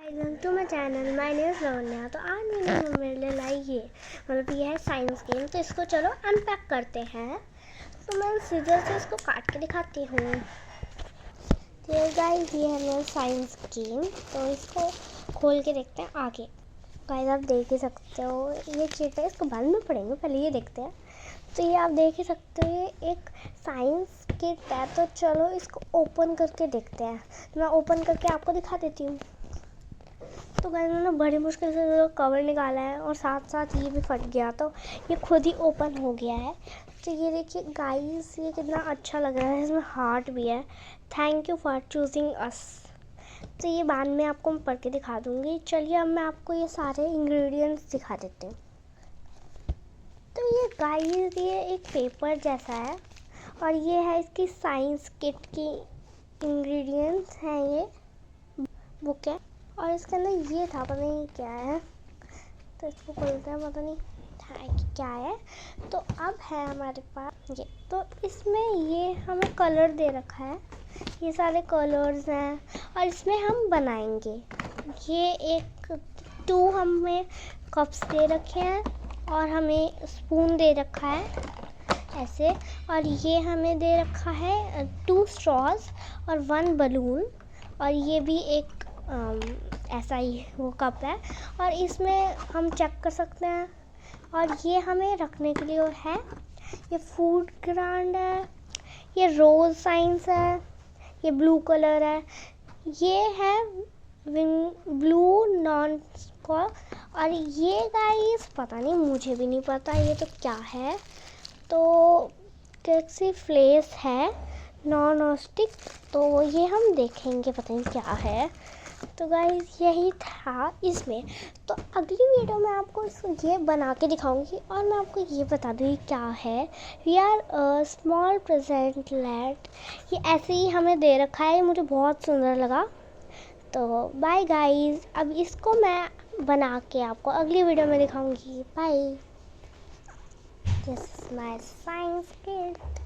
Welcome to my channel. My name is Lavanya. तो आज मैंने मेरे लिए लाई ये है साइंस गेम। तो इसको चलो अनपैक करते हैं। तो मैं सीजर से इसको काट के दिखाती हूँ। तो गाइस ये है मेरा साइंस गेम। तो इसको खोल के देखते हैं आगे। गाइस आप देख ही सकते हो ये चीट है, इसको बाद में पढ़ेंगे, पहले ये देखते हैं। तो ये आप देख ही सकते हो ये एक साइंस किट है। तो चलो इसको ओपन करके देखते हैं। तो मैं ओपन करके आपको दिखा देती हूँ। तो गाइस मैंने बड़ी मुश्किल से कवर निकाला है और साथ साथ ये भी फट गया, तो ये खुद ही ओपन हो गया है। तो ये देखिए गाइस ये कितना अच्छा लग रहा है, इसमें हार्ट भी है। थैंक यू फॉर चूजिंग अस। तो ये बाद में आपको मैं पढ़ के दिखा दूँगी। चलिए अब मैं आपको ये सारे इंग्रेडिएंट्स दिखा देती हूँ। तो ये गाइस ये एक पेपर जैसा है और ये है इसकी साइंस किट की इंग्रेडिएंट्स हैं। ये बुक है और इसके अंदर ये था, पता नहीं क्या है। तो इसको खोलते हैं, पता नहीं था कि क्या है। तो अब है हमारे पास ये। तो इसमें ये हमें कलर दे रखा है, ये सारे कलर्स हैं और इसमें हम बनाएंगे। ये एक 2 हमें कप्स दे रखे हैं और हमें स्पून दे रखा है ऐसे। और ये हमें दे रखा है 2 स्ट्रॉज और 1 बलून। और ये भी एक ऐसा ही वो कप है और इसमें हम चेक कर सकते हैं। और ये हमें रखने के लिए है, ये फूड ग्रांड है, ये रोज साइंस है, ये ब्लू कलर है, ये है ब्लू नॉन को। और ये गाइस पता नहीं, मुझे भी नहीं पता ये तो क्या है। तो कैसी फ्लेस है नॉन स्टिक, तो ये हम देखेंगे, पता नहीं क्या है। तो गाइस यही था इसमें। तो अगली वीडियो में आपको ये बना के दिखाऊंगी और मैं आपको ये बता दूँगी क्या है। We are small present late. ये ऐसे ही हमें दे रखा है, मुझे बहुत सुंदर लगा। तो बाय गाइस, अब इसको मैं बना के आपको अगली वीडियो में दिखाऊंगी। Bye. This is my science kit.